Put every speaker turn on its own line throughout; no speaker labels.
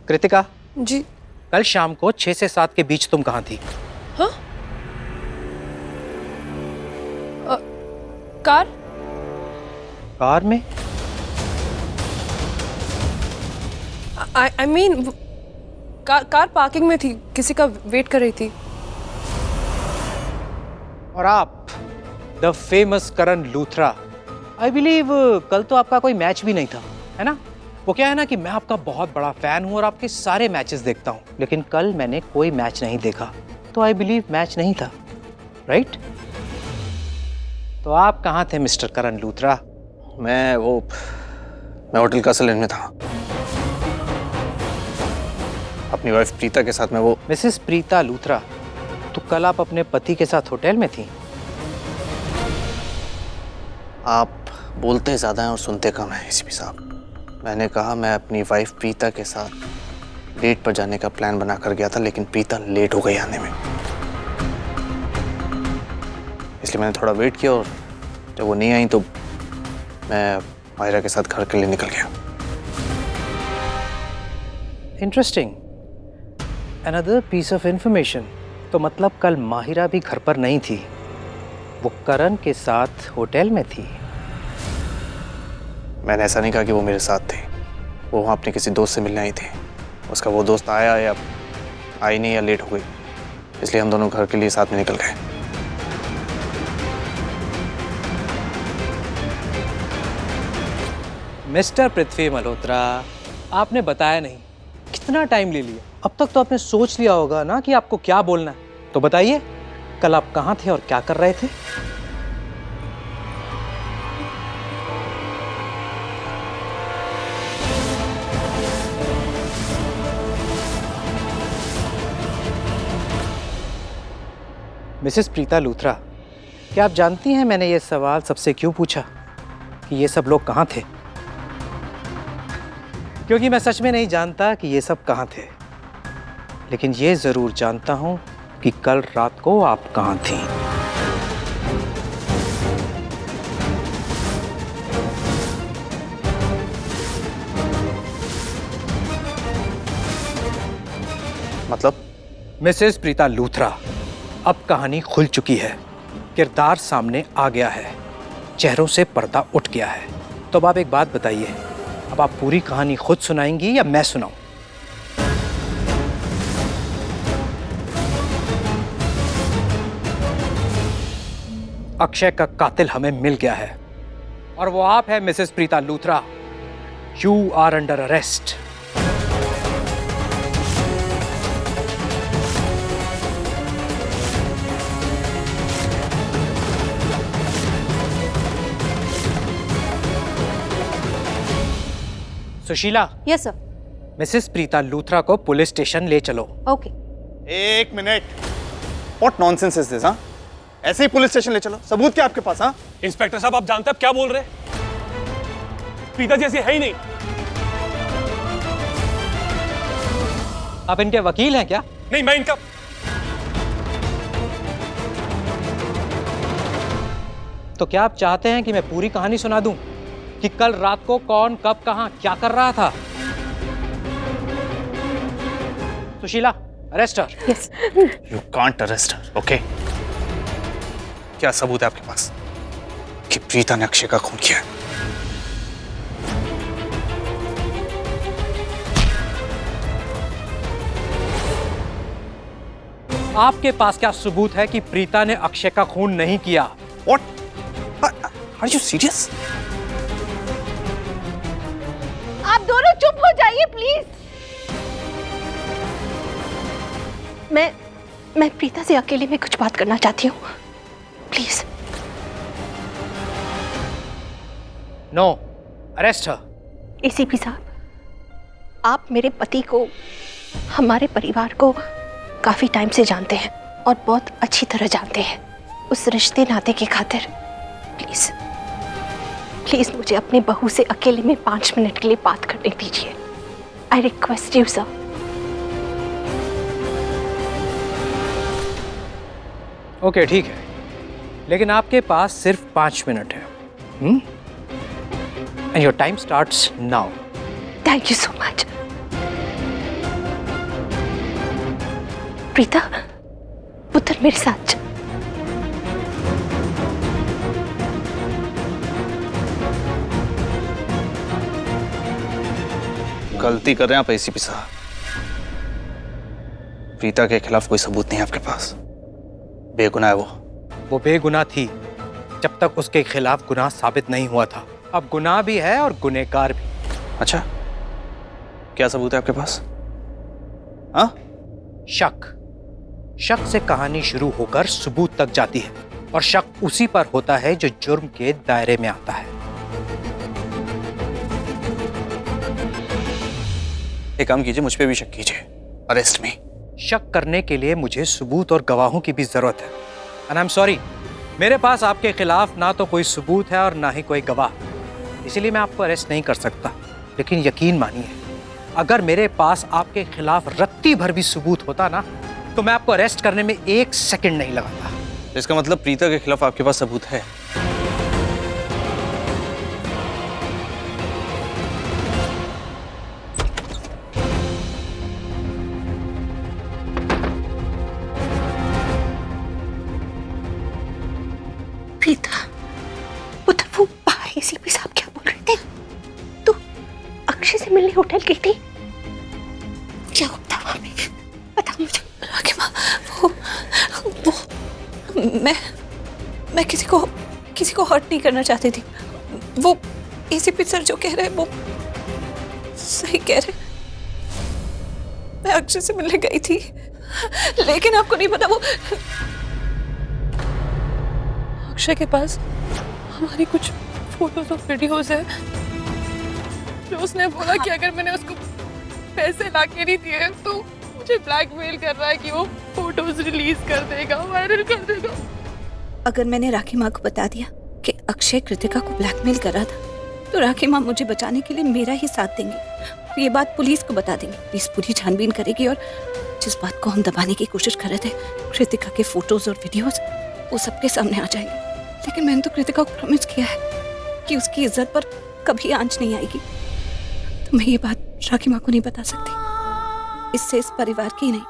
कृतिका
जी।
कल शाम को 6 से 7 के बीच तुम कहाँ थी?
हाँ? कार?
कार में?
I mean, कार पार्किंग में थी, किसी का वेट कर रही थी।
और आप the famous Karan Luthra, I believe कल तो आपका कोई मैच भी नहीं था, है ना? वो क्या है ना कि मैं आपका बहुत बड़ा फैन हूं और आपके सारे मैचेस देखता हूं, लेकिन कल मैंने कोई मैच नहीं देखा, तो आई बिलीव मैच नहीं था, राइट? तो आप कहाँ थे मिस्टर करण लूथरा?
मैं होटल कासल में था, अपनी वाइफ प्रीता के साथ। मैं वो
मिसेस प्रीता लूथरा, तो कल आप अपने पति के साथ होटल में थी?
आप बोलते ज़्यादा हैं और सुनते कम हैं एसीपी साहब। मैंने कहा मैं अपनी वाइफ प्रीता के साथ डेट पर जाने का प्लान बना कर गया था, लेकिन प्रीता लेट हो गई आने में, इसलिए मैंने थोड़ा वेट किया और जब वो नहीं आई तो मैं मायरा के साथ घर के लिए निकल गया।
Interesting, another piece of information. तो मतलब कल माहिरा भी घर पर नहीं थी, वो करण के साथ होटल में थी।
मैंने ऐसा नहीं कहा कि वो मेरे साथ थे, वो वहाँ अपने किसी दोस्त से मिलने आई थी। उसका वो दोस्त आया या आई नहीं या लेट हो गई, इसलिए हम दोनों घर के लिए साथ में निकल गए।
मिस्टर पृथ्वी मल्होत्रा, आपने बताया नहीं, कितना टाइम ले लिया? अब तक तो आपने सोच लिया होगा ना कि आपको क्या बोलना है, तो बताइए कल आप कहाँ थे और क्या कर रहे थे? मिसेस प्रीता लूथरा, क्या आप जानती हैं मैंने ये सवाल सबसे क्यों पूछा कि ये सब लोग कहाँ थे? क्योंकि मैं सच में नहीं जानता कि ये सब कहाँ थे, लेकिन ये जरूर जानता हूं कि कल रात को आप कहाँ थी।
मतलब?
मिसेस प्रीता लूथरा, अब कहानी खुल चुकी है, किरदार सामने आ गया है, चेहरों से पर्दा उठ गया है। तो अब आप एक बात बताइए, अब आप पूरी कहानी खुद सुनाएंगी या मैं सुनाऊं? अक्षय का कातिल हमें मिल गया है और वो आप है Mrs Preeta Luthra. You are under arrest. Sushila.
Yes sir.
Mrs Preeta Luthra को पुलिस स्टेशन ले चलो।
ओके।
एक minute, what nonsense is this? हाँ, ऐसे ही पुलिस स्टेशन ले चलो? सबूत क्या आपके पास? हाँ
इंस्पेक्टर साहब, आप जानते हैं आप क्या बोल रहे हैं? प्रीता जी ऐसी है ही नहीं।
आप इनके वकील हैं क्या?
नहीं, मैं इनका।
तो क्या आप चाहते हैं कि मैं पूरी कहानी सुना दूं कि कल रात को कौन कब कहां क्या कर रहा था? Sushila, arrest her.
Yes.
You can't arrest her, okay? क्या सबूत है आपके पास कि प्रीता ने अक्षय का खून किया?
आपके पास क्या सबूत है कि प्रीता ने अक्षय का खून नहीं किया?
What? Are you serious?
आप दोनों चुप हो जाइए प्लीज। मैं प्रीता से अकेले में कुछ बात करना चाहती हूँ, please.
No, arrest her.
ACP साहब, आप मेरे पति को, हमारे परिवार को काफी टाइम से जानते हैं और बहुत अच्छी तरह जानते हैं। उस रिश्ते नाते की खातिर प्लीज प्लीज मुझे अपनी बहू से अकेले में 5 मिनट के लिए बात करने दीजिए। I request you sir.
Okay, ठीक है, लेकिन आपके पास सिर्फ 5 मिनट है। And your time starts now.
Thank you so much. Preeta, पुत्र मेरे साथ चल।
गलती कर रहे हैं आप एसीपी साहब। प्रीता के खिलाफ कोई सबूत नहीं है आपके पास। बेगुनाह है
वो बेगुनाह थी जब तक उसके खिलाफ गुनाह साबित नहीं हुआ था। अब गुनाह भी है और गुनहगार भी।
अच्छा, क्या सबूत है आपके पास? हाँ?
शक। शक से कहानी शुरू होकर सबूत तक जाती है और शक उसी पर होता है जो जुर्म के दायरे में आता है।
एक काम कीजिए, मुझ पे भी शक कीजिए, अरेस्ट मी।
शक करने के लिए मुझे सबूत और गवाहों की भी जरूरत है। एंड आई एम सॉरी, मेरे पास आपके खिलाफ ना तो कोई सबूत है और ना ही कोई गवाह, इसीलिए मैं आपको अरेस्ट नहीं कर सकता। लेकिन यकीन मानिए, अगर मेरे पास आपके खिलाफ रत्ती भर भी सबूत होता ना, तो मैं आपको अरेस्ट करने में 1 सेकंड नहीं लगाता।
इसका मतलब प्रीता के खिलाफ आपके पास सबूत है?
प्रीता, उधर वो बाहर एसीपी साहब क्या बोल रहे थे? तू अक्षय से मिलने होटल गई थी? क्या होता वहां पे? बता मुझे।
राखी माँ, वो मैं किसी को हर्ट नहीं करना चाहती थी। वो एसीपी सर जो कह रहे हैं वो सही कह रहे। मैं अक्षय से मिलने गई थी, लेकिन आपको नहीं पता, वो अक्षय के पास हमारी कुछ फोटोज और वीडियोज है जो उसने बोला कि अगर मैंने उसको पैसे लाके नहीं दिए तो मुझे ब्लैकमेल कर रहा है कि वो फोटोज रिलीज कर देगा, वायरल कर देगा।
अगर मैंने राखी माँ को बता दिया कि अक्षय कृतिका को ब्लैकमेल कर रहा था, तो राखी माँ मुझे बचाने के लिए मेरा ही साथ देंगे और ये बात पुलिस को बता देंगे। पुलिस पूरी छानबीन करेगी और जिस बात को हम दबाने की कोशिश कर रहे थे, कृतिका के फोटोज और वीडियोज, वो सबके सामने आ जाएंगे। लेकिन मैंने तो कृतिका को प्रॉमिस किया है कि उसकी इज्जत पर कभी आंच नहीं आएगी, तो मैं ये बात राखी माँ को नहीं बता सकती। इससे इस परिवार की नहीं,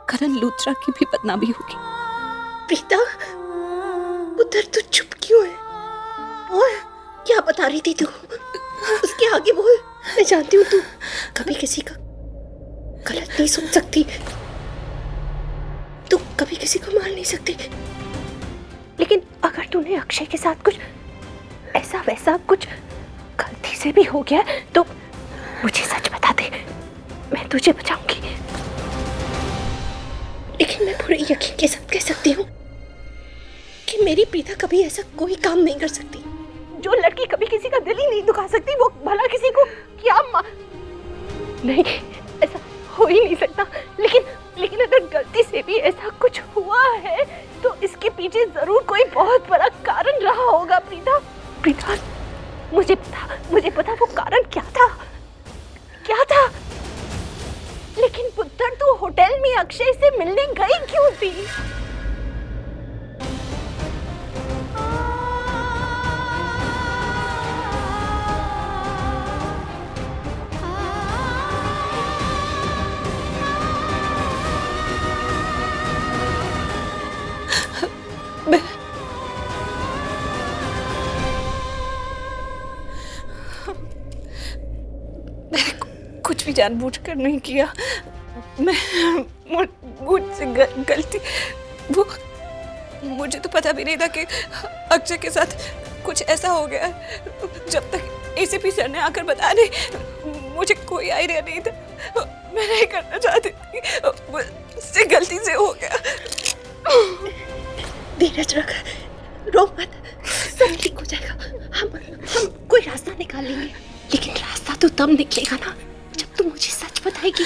करण लूथरा की भी बदनामी होगी।
प्रीता, उधर तू चुप क्यों है? और क्या बता रही थी तू? उसके आगे बोल। मैं जानती हूँ तू कभी किसी का गलत नहीं सुन सकती, तू कभी किसी को मान नहीं सकती। लेकिन अगर तूने अक्षय के साथ कुछ ऐसा वैसा कुछ गलती से भी हो गया तो मुझे सच बता दे, मैं तुझे बचाऊंगी। लेकिन मैं पूरे यकीन के साथ कह सकती हूँ कि मेरी प्रीता कभी ऐसा कोई काम नहीं कर सकती। जो लड़की कभी किसी का दिल ही नहीं दुखा सकती, वो भला किसी को क्या नहीं, ऐसा हो ही नहीं सकता। लेकिन अगर गलती से भी ऐसा कुछ हुआ है तो इसके पीछे जरूर कोई बहुत बड़ा कारण रहा होगा। प्रीता, मुझे पता वो कारण क्या था। लेकिन पुत्र, तू होटल में अक्षय से मिलने गई क्यों थी?
कुछ भी जानबूझकर नहीं किया। मुझसे गलती, वो मुझे तो पता भी नहीं था कि अक्षय के साथ कुछ ऐसा हो गया। जब तक एसीपी सर ने आकर बताने, मुझे कोई आइडिया नहीं था। मैं नहीं करना चाहती थी, मुझसे गलती से हो गया।
धीरज रख, रो मत, सब ठीक हो जाएगा। हम कोई रास्ता निकाल लेंगे। लेकिन रास्ता तो तब निकलेगा ना जब तू मुझे सच बताएगी।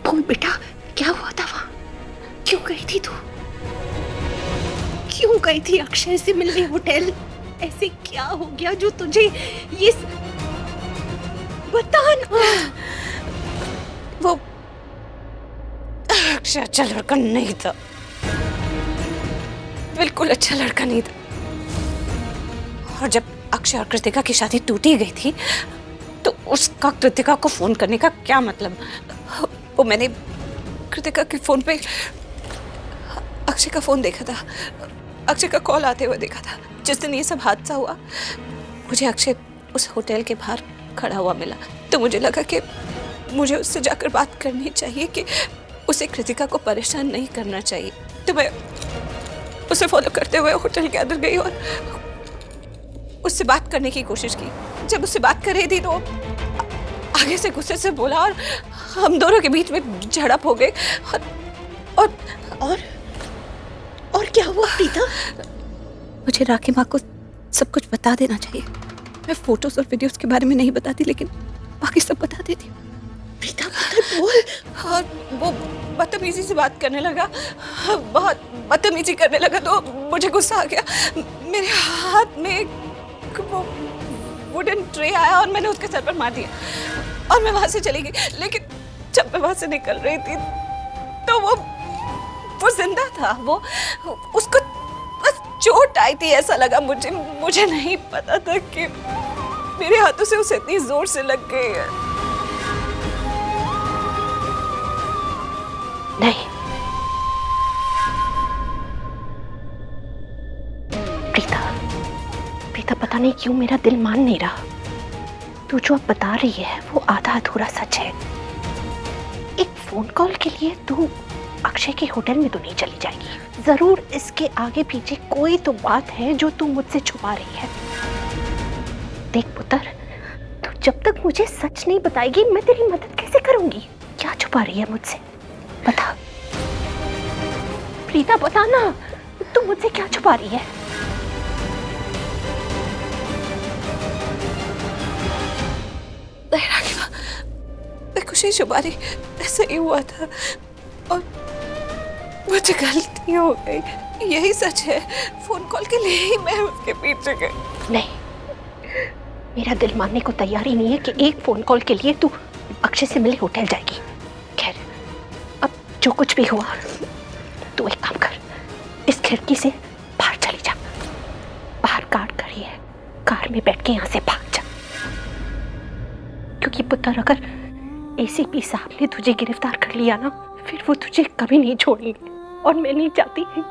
बोल बेटा, क्या हुआ था वहाँ? क्यों गई थी तू? क्यों गई थी अक्षय से मिलने होटल? ऐसे क्या हो गया जो तुझे ये बता ना।
वो अक्षय अच्छा लड़का नहीं था, बिल्कुल अच्छा लड़का नहीं था। और जब अक्षय और कृतिका की शादी टूटी गई थी तो उसका कृतिका को फोन करने का क्या मतलब? वो मैंने कृतिका के फोन पे अक्षय का फोन देखा था, अक्षय का कॉल आते हुए देखा था। जिस दिन ये सब हादसा हुआ मुझे अक्षय उस होटल के बाहर खड़ा हुआ मिला, तो मुझे लगा कि मुझे उससे जाकर बात करनी चाहिए कि उसे कृतिका को परेशान नहीं करना चाहिए। तो मैं उसे फॉलो करते हुए होटल के अंदर गई और उससे बात करने की कोशिश की। जब उससे बात कर रही थी तो आगे से गुस्से से बोला और हम दोनों के बीच में झड़प हो गई।
और क्या हुआ प्रीता? मुझे राखी माँ को सब कुछ बता देना चाहिए। मैं फोटोज और वीडियोस के बारे में नहीं बताती, लेकिन बाकी सब बता देती हूँ। प्रीता बोल।
और वो बदतमीजी से बात करने लगा, बहुत बदतमीजी करने लगा, तो मुझे गुस्सा आ गया। मेरे हाथ में एक वो वुडन ट्रे आया और मैंने उसके सर पर मार दिया और मैं वहां से चली गई। लेकिन जब मैं वहां से निकल रही थी तो वो जिंदा था। वो उसको बस चोट आई थी, ऐसा लगा मुझे। मुझे नहीं पता था कि मेरे हाथों से उसे इतनी जोर से लग गई है।
नहीं प्रीता, प्रीता पता नहीं क्यों मेरा दिल मान नहीं रहा। तू जो अब बता रही है वो आधा अधूरा सच है। एक फोन कॉल के लिए तू अक्षय के होटल में तो नहीं चली जाएगी। जरूर इसके आगे पीछे कोई तो बात है जो तू मुझसे छुपा रही है। देख पुत्र, तू जब तक मुझे सच नहीं बताएगी मैं तेरी मदद कैसे करूंगी? क्या छुपा रही है मुझसे? बता प्रीता, बता ना, तू मुझसे क्या छुपा रही है?
मैं कुछ नहीं छुपा रही, ऐसा ही हुआ था और मुझे गलती हो गई, यही सच है। फोन कॉल के लिए ही मैं उसके पीछे गई।
नहीं, मेरा दिल मानने को तैयार ही नहीं है कि एक फोन कॉल के लिए तू अक्षय से मिले होटल जाएगी। खैर, अब जो कुछ भी हुआ, तू एक काम कर, इस खिड़की से बाहर चली जा। बाहर कार खड़ी है, कार में बैठ के यहाँ से भाग जा। क्योंकि पुत्र, अगर एसीपी साहब ने तुझे गिरफ्तार कर लिया ना, फिर वो तुझे कभी नहीं छोड़ेंगे। और मैं नहीं चाहती कि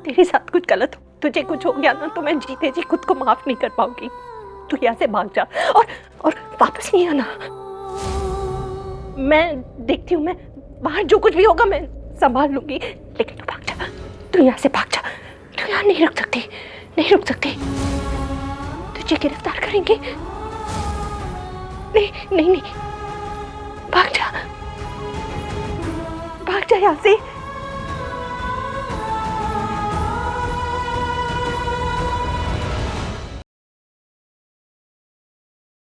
तेरे साथ कुछ गलत हो, तुझे कुछ हो गया ना तो मैं जीते जी खुद को माफ नहीं कर पाऊंगी। तू यहाँ से भाग जा और वापस नहीं आना। मैं देखती हूँ, मैं बाहर जो कुछ भी होगा मैं संभाल लूंगी, लेकिन तू भाग जा। तू यहाँ से भाग जा। तू यहाँ नहीं रुक सकती, नहीं रुक सकती। तुझे गिरफ्तार करेंगे। नहीं नहीं नहीं, भाग जा, भाग जा यहाँ से।